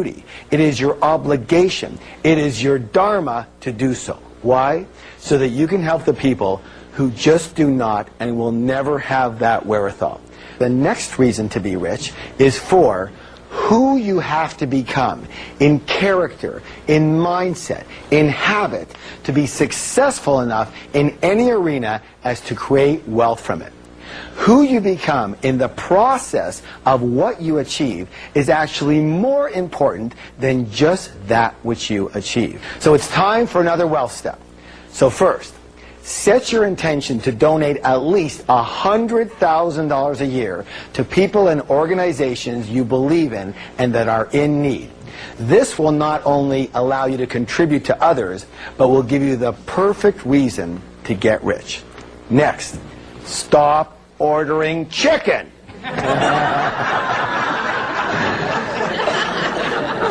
duty. It is your obligation. It is your dharma to do so. Why? So that you can help the people who just do not and will never have that wherewithal. The next reason to be rich is for who you have to become in character, in mindset, in habit, to be successful enough in any arena as to create wealth from it. Who you become in the process of what you achieve is actually more important than just that which you achieve. So it's time for another wealth step. So first, set your intention to donate at least $100,000 a year to people and organizations you believe in and that are in need. This will not only allow you to contribute to others, but will give you the perfect reason to get rich. Next, stop ordering chicken.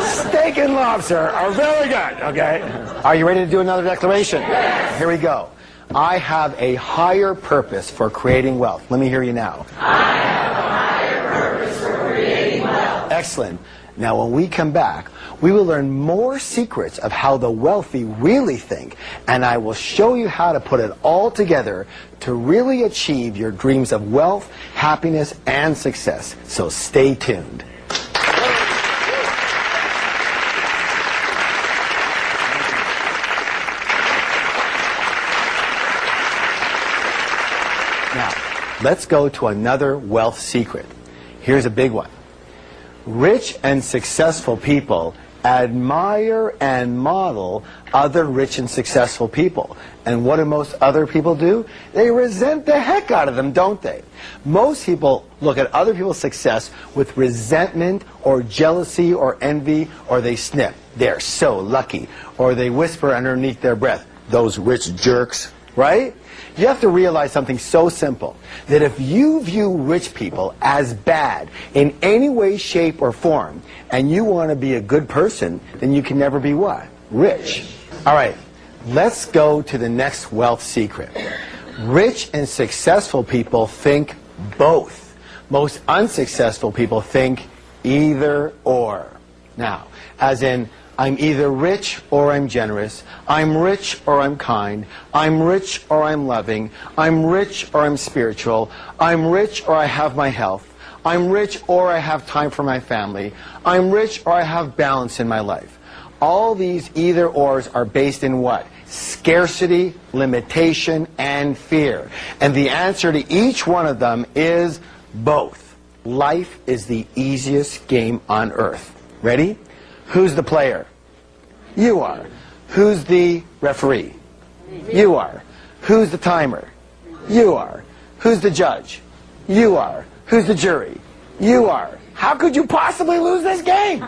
Steak and lobster are very good, okay? Are you ready to do another declaration? Yes. Here we go. I have a higher purpose for creating wealth. Let me hear you now. I have a higher purpose for creating wealth. Excellent. Now when we come back, we will learn more secrets of how the wealthy really think, and I will show you how to put it all together to really achieve your dreams of wealth, happiness, and success. So stay tuned. Now, let's go to another wealth secret. Here's a big one. Rich and successful people admire and model other rich and successful people. And what do most other people do? They resent the heck out of them, don't they? Most people look at other people's success with resentment or jealousy or envy, or they snip. They're so lucky. Or they whisper underneath their breath, those rich jerks, right? You have to realize something so simple, that if you view rich people as bad in any way, shape, or form, and you want to be a good person, then you can never be what? Rich. All right, let's go to the next wealth secret. Rich and successful people think both. Most unsuccessful people think either or. Now, as in, I'm either rich or I'm generous. I'm rich or I'm kind. I'm rich or I'm loving. I'm rich or I'm spiritual. I'm rich or I have my health. I'm rich or I have time for my family. I'm rich or I have balance in my life. All these either-ors are based in what? Scarcity, limitation, and fear. And the answer to each one of them is both. Life is the easiest game on earth. Ready? Who's the player? You are. Who's the referee? You are. Who's the timer? You are. Who's the judge? You are. Who's the jury? You are. How could you possibly lose this game?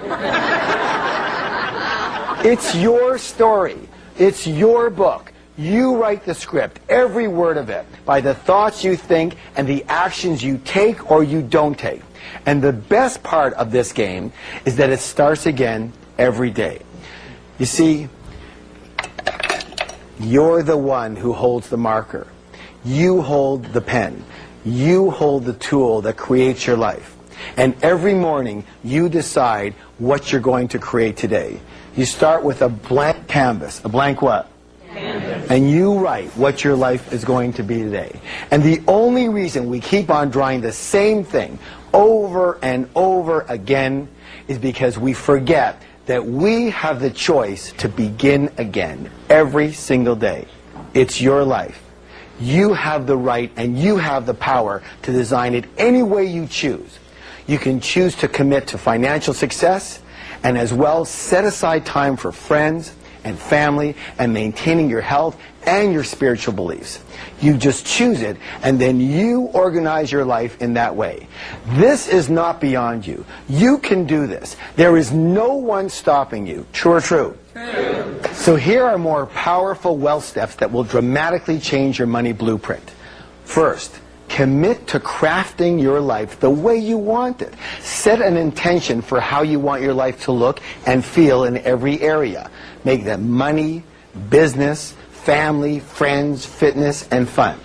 It's your story. It's your book. You write the script, every word of it, by the thoughts you think and the actions you take or you don't take. And the best part of this game is that it starts again every day. You see, you're the one who holds the marker. You hold the pen. You hold the tool that creates your life. And every morning, you decide what you're going to create today. You start with a blank canvas. A blank what? Canvas. And you write what your life is going to be today. And the only reason we keep on drawing the same thing over and over again is because we forget that we have the choice to begin again every single day. It's your life. You have the right and you have the power to design it any way you choose. You can choose to commit to financial success and as well set aside time for friends and family and maintaining your health and your spiritual beliefs. You just choose it and then you organize your life in that way. This is not beyond you. You can do this. There is no one stopping you. True or true? True. So here are more powerful wealth steps that will dramatically change your money blueprint. First, commit to crafting your life the way you want it. Set an intention for how you want your life to look and feel in every area. Make them money, business, family, friends, fitness, and fun.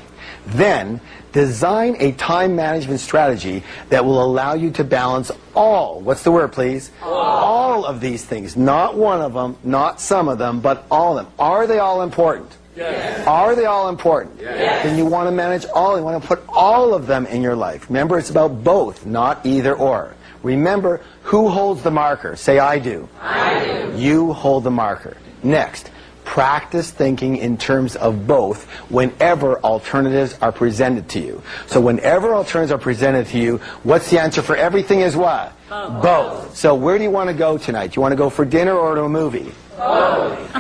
Then, design a time management strategy that will allow you to balance all, what's the word please? All of these things. Not one of them, not some of them, but all of them. Are they all important? Yes. Are they all important? Yes. Then you want to manage all. You want to put all of them in your life. Remember, it's about both, not either or. Remember, who holds the marker? Say, I do. I do. You hold the marker. Next, practice thinking in terms of both whenever alternatives are presented to you. So whenever alternatives are presented to you, what's the answer for everything is what? Both. So where do you want to go tonight? Do you want to go for dinner or to a movie? Both.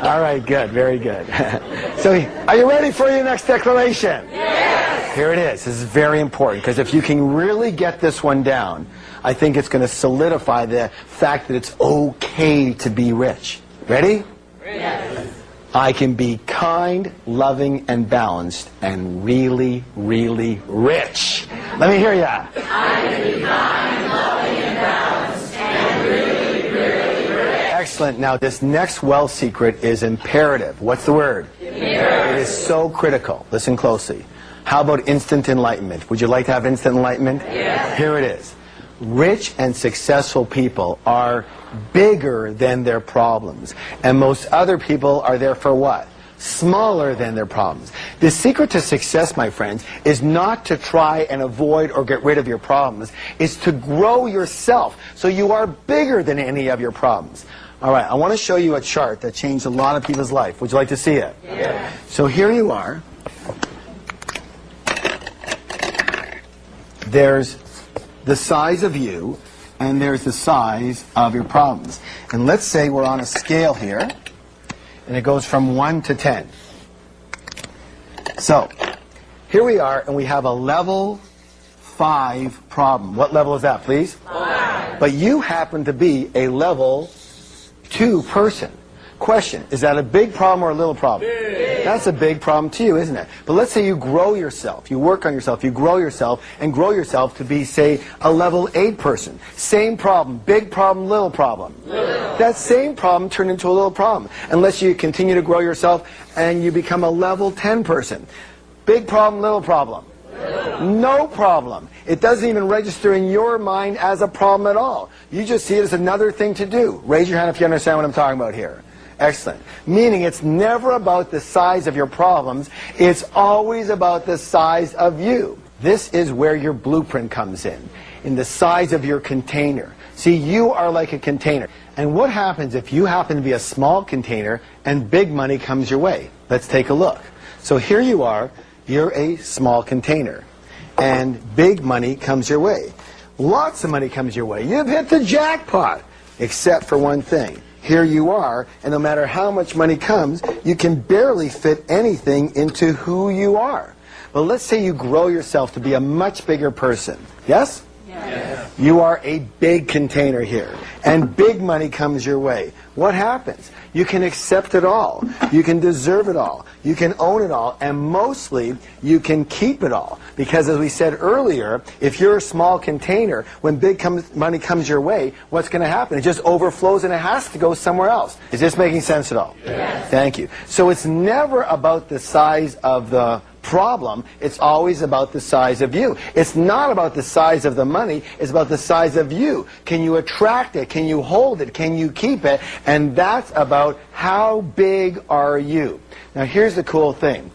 All right, good, very good. So, are you ready for your next declaration? Yes. Here it is. This is very important, because if you can really get this one down, I think it's going to solidify the fact that it's okay to be rich. Ready? Yes. I can be kind, loving, and balanced, and really, really rich. Let me hear ya. I can be kind, loving, and balanced, and really, really rich. Excellent. Now, this next wealth secret is imperative. What's the word? Imperative. It is so critical. Listen closely. How about instant enlightenment? Would you like to have instant enlightenment? Yes. Here it is. Rich and successful people are bigger than their problems. And most other people are there for what? Smaller than their problems. The secret to success, my friends, is not to try and avoid or get rid of your problems. It's to grow yourself so you are bigger than any of your problems. All right, I want to show you a chart that changed a lot of people's life. Would you like to see it? Yes. So here you are. There's the size of you, and there's the size of your problems. And let's say we're on a scale here, and it goes from 1 to 10. So, here we are, and we have a level 5 problem. What level is that, please? 5. But you happen to be a level 2 person. Question, is that a big problem or a little problem? Big. That's a big problem to you, isn't it? But let's say you grow yourself, you work on yourself, you grow yourself, and grow yourself to be, say, a level 8 person. Same problem, big problem, little problem. Little. That same problem turned into a little problem. Unless you continue to grow yourself and you become a level 10 person. Big problem, little problem. No problem. It doesn't even register in your mind as a problem at all. You just see it as another thing to do. Raise your hand if you understand what I'm talking about here. Excellent. Meaning it's never about the size of your problems. It's always about the size of you. This is where your blueprint comes in the size of your container. See, you are like a container. And what happens if you happen to be a small container and big money comes your way? Let's take a look. So here you are. You're a small container. And big money comes your way. Lots of money comes your way. You've hit the jackpot. Except for one thing. Here you are, and no matter how much money comes, you can barely fit anything into who you are. But let's say you grow yourself to be a much bigger person. Yes? Yes. You are a big container here, and big money comes your way. What happens? You can accept it all. You can deserve it all. You can own it all, and mostly, you can keep it all. Because as we said earlier, if you're a small container, when money comes your way, what's going to happen? It just overflows and it has to go somewhere else. Is this making sense at all? Yes. Thank you. So it's never about the size of the problem, it's always about the size of you. It's not about the size of the money, it's about the size of you. Can you attract it? Can you hold it? Can you keep it? And that's about how big are you. Now here's the cool thing.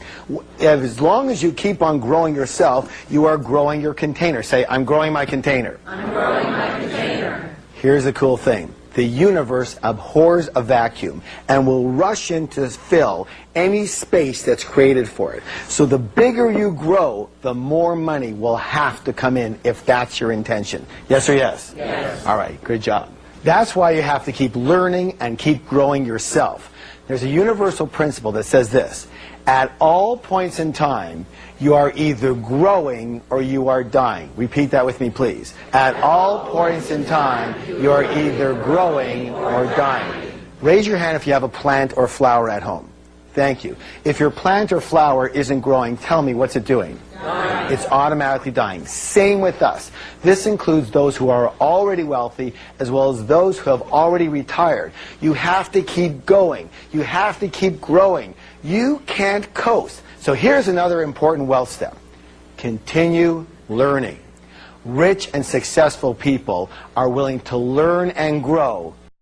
As long as you keep on growing yourself, you are growing your container. Say, I'm growing my container. I'm growing my container. Here's the cool thing. The universe abhors a vacuum and will rush in to fill any space that's created for it. So the bigger you grow, the more money will have to come in if that's your intention. Yes or yes? Yes. All right, good job. That's why you have to keep learning and keep growing yourself. There's a universal principle that says this. At all points in time, you are either growing or you are dying. Repeat that with me, please. At all points in time, you are either growing or dying. Raise your hand if you have a plant or flower at home. Thank you. If your plant or flower isn't growing, tell me, what's it doing? Dying. It's automatically dying. Same with us. This includes those who are already wealthy as well as those who have already retired. You have to keep going. You have to keep growing. You can't coast. So here's another important wealth step. Continue learning. Rich and successful people are willing to learn and grow